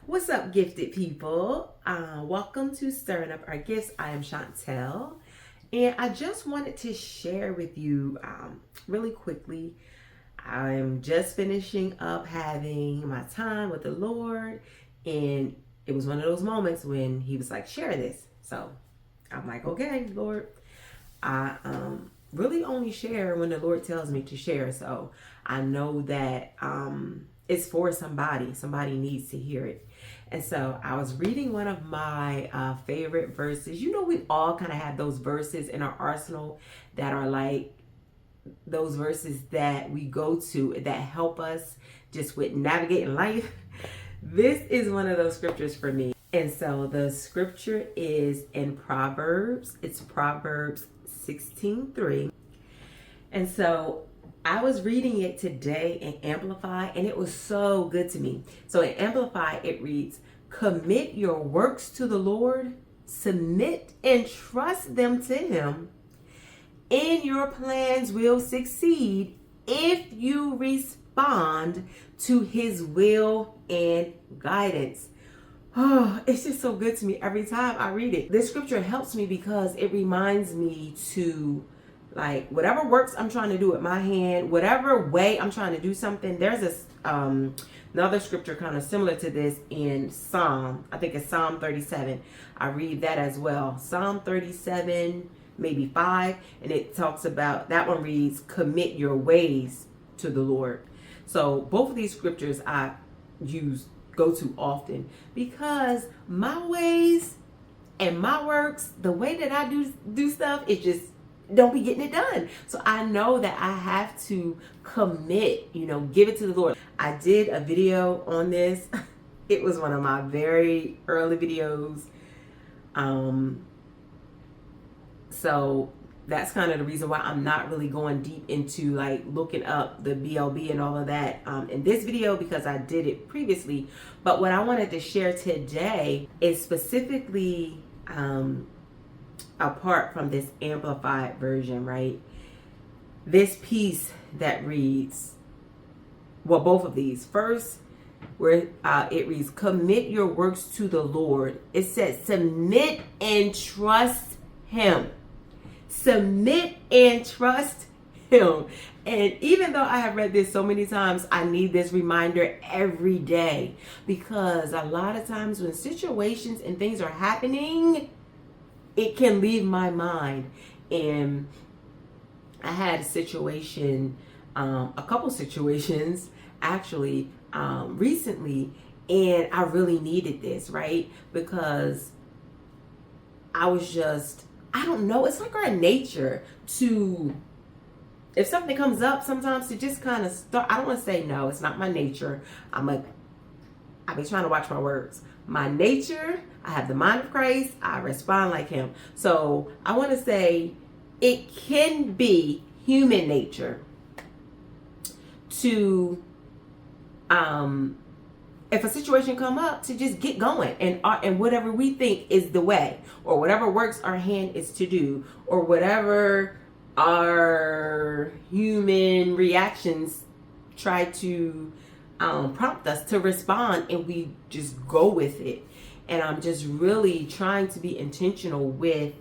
What's up, gifted people? Welcome to Stirring Up Our Gifts. I am Chantel, and I just wanted to share with you really quickly. I'm just finishing up having my time with the Lord, and it was one of those moments when He was like, share this. So I'm like, okay, Lord. I really only share when the Lord tells me to share. So I know that it's for somebody. Somebody needs to hear it. And so I was reading one of my favorite verses. You know, we all kind of have those verses in our arsenal that are like those verses that we go to that help us just with navigating life. This is one of those scriptures for me. And so the scripture is in Proverbs. It's Proverbs 16:3. And so I was reading it today in Amplify, and it was so good to me. So in Amplify, it reads, commit your works to the Lord, submit and trust them to Him, and your plans will succeed if you respond to His will and guidance. Oh, it's just so good to me every time I read it. This scripture helps me because it reminds me to, like, whatever works I'm trying to do with my hand, whatever way I'm trying to do something. There's this another scripture kind of similar to this in Psalm. I think it's Psalm 37. I read that as well. Psalm 37, maybe 5, and it talks about, that one reads, commit your ways to the Lord. So both of these scriptures I go to often because my ways and my works, the way that I do stuff, it just don't be getting it done. So I know that I have to commit, give it to the Lord. I did a video on this. It was one of my very early videos. So that's kind of the reason why I'm not really going deep into like looking up the BLB and all of that in this video, because I did it previously. But what I wanted to share today is specifically apart from this amplified version, right? This piece that reads, well, both of these. First, where it reads, commit your works to the Lord. It says submit and trust Him. Submit and trust Him. And even though I have read this so many times, I need this reminder every day, because a lot of times when situations and things are happening, it can leave my mind. And I had a situation, a couple situations actually recently, and I really needed this, right? Because I was just, I don't know, it's like our nature to, if something comes up sometimes, to just kind of start. I don't want to say no, it's not my nature. I've been trying to watch my words. My nature, I have the mind of Christ, I respond like Him. So I want to say it can be human nature to, if a situation come up, to just get going and whatever we think is the way, or whatever works our hand is to do, or whatever our human reactions try to prompt us to respond, and we just go with it. And I'm just really trying to be intentional with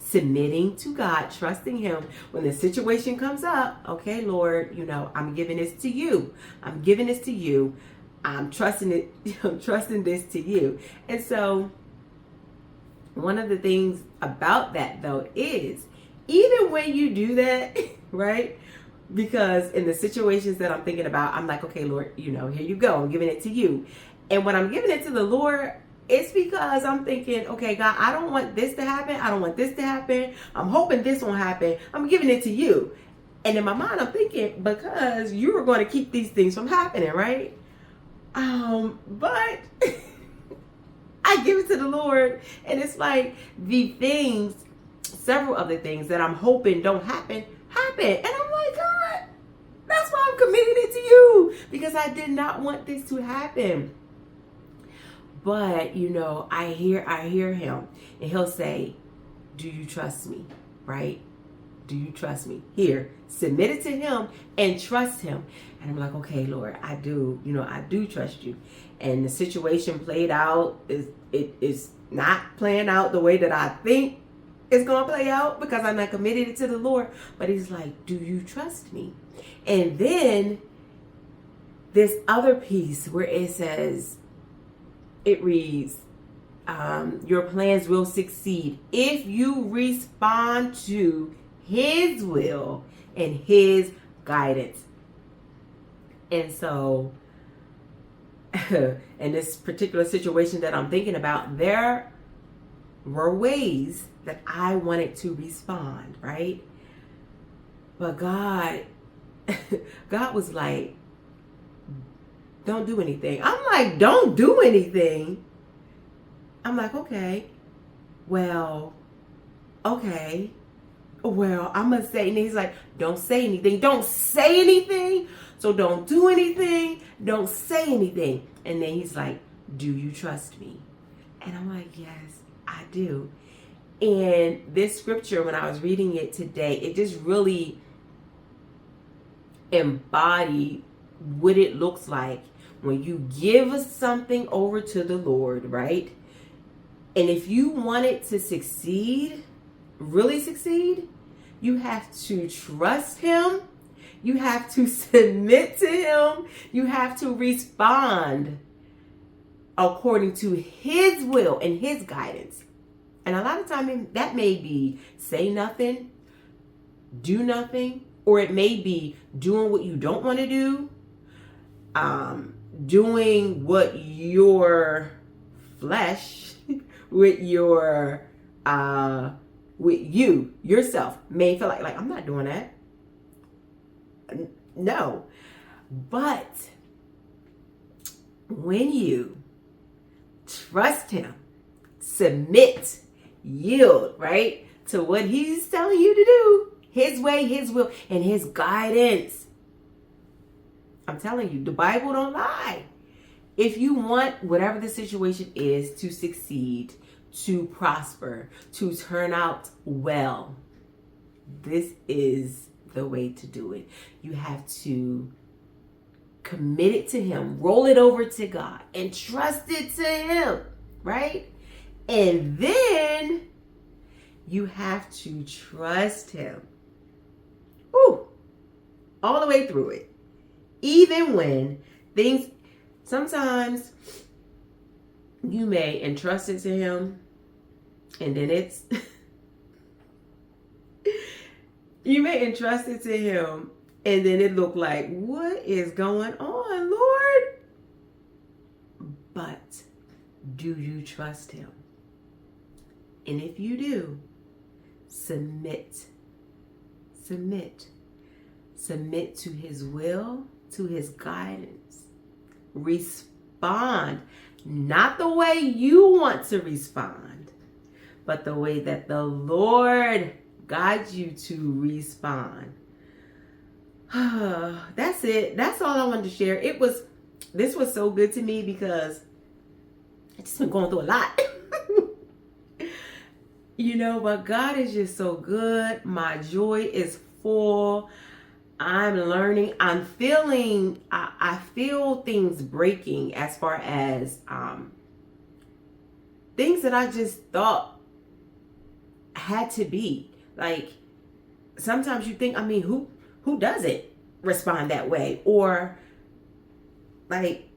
submitting to God, trusting Him when the situation comes up. Okay, Lord, I'm giving this to you. I'm giving this to you. I'm trusting it. I'm trusting this to you. And so one of the things about that, though, is even when you do that, right? Because in the situations that I'm thinking about, I'm like, okay, Lord, here you go. I'm giving it to you. And when I'm giving it to the Lord, it's because I'm thinking, okay, God, I don't want this to happen. I don't want this to happen. I'm hoping this won't happen. I'm giving it to you. And in my mind, I'm thinking, because you were going to keep these things from happening, right? But I give it to the Lord, and it's like the things, several of the things that I'm hoping don't happen. And I'm like, God, that's why I'm committing it to you, because I did not want this to happen. But, I hear Him, and He'll say, do you trust me? Right? do you trust me? Here, submit it to him and trust him. And I'm like, okay, Lord, I do. I do trust you. And the situation played out. It is not playing out the way that I think it's going to play out because I'm not committed to the Lord. But he's like, do you trust me? And then this other piece where it reads, your plans will succeed if you respond to his will and his guidance. And so, in this particular situation that I'm thinking about, there were ways that I wanted to respond, right? But God was like, don't do anything. I'm like, don't do anything. I'm like, okay, I'm going to say, and he's like, don't say anything. Don't say anything. So don't do anything. Don't say anything. And then he's like, do you trust me? And I'm like, yes, I do. And this scripture, when I was reading it today, it just really embodied what it looks like when you give something over to the Lord, right? And if you want it to succeed, really succeed, you have to trust him. You have to submit to him. You have to respond according to his will and his guidance. And a lot of times that may be say nothing, do nothing, or it may be doing what you don't want to do, doing what your flesh, with yourself may feel like I'm not doing that. No. But when you trust him, submit, yield, right, to what he's telling you to do, his way, his will, and his guidance, I'm telling you, the Bible don't lie. If you want whatever the situation is to succeed, to prosper, to turn out well, this is the way to do it. You have to commit it to him, roll it over to God, and trust it to him, right? And then you have to trust him. All the way through it. Even when things, sometimes you may entrust it to him, and then you may entrust it to him, and then it look like, what is going on, Lord? But do you trust him? And if you do, submit to his will, to his guidance. Respond, not the way you want to respond, but the way that the Lord guides you to respond. That's it. That's all I wanted to share. This was so good to me because I just been going through a lot. But God is just so good. My joy is full. I'm learning. I'm feeling, I feel things breaking as far as things that I just thought had to be. Like, sometimes you think, who doesn't respond that way? Or, like,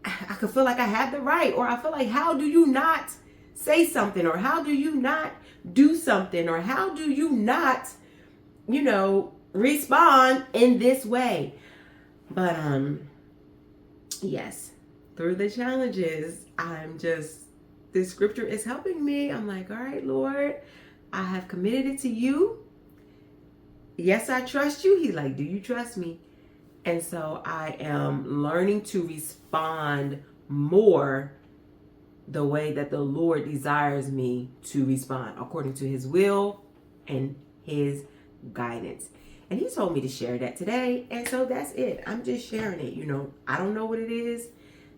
I could feel like I have the right. Or I feel like, how do you not say something? Or how do you not do something? Or how do you not, respond in this way? But yes, through the challenges, this scripture is helping me. I'm like, all right, Lord, I have committed it to you. Yes, I trust you. He's like, do you trust me? And so I am learning to respond more the way that the Lord desires me to respond, according to his will and his guidance. And he told me to share that today. And so that's it. I'm just sharing it. I don't know what it is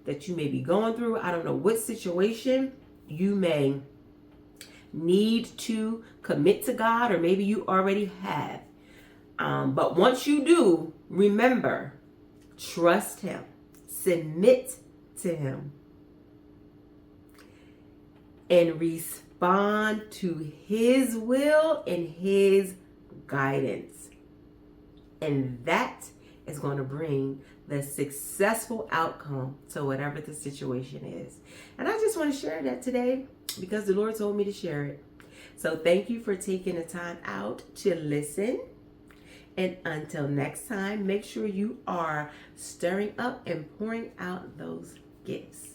that you may be going through. I don't know what situation you may need to commit to God, or maybe you already have. But once you do, remember, trust Him, submit to Him, and respond to His will and His guidance. And that is going to bring the successful outcome to whatever the situation is. And I just want to share that today because the Lord told me to share it. So thank you for taking the time out to listen. And until next time, make sure you are stirring up and pouring out those gifts.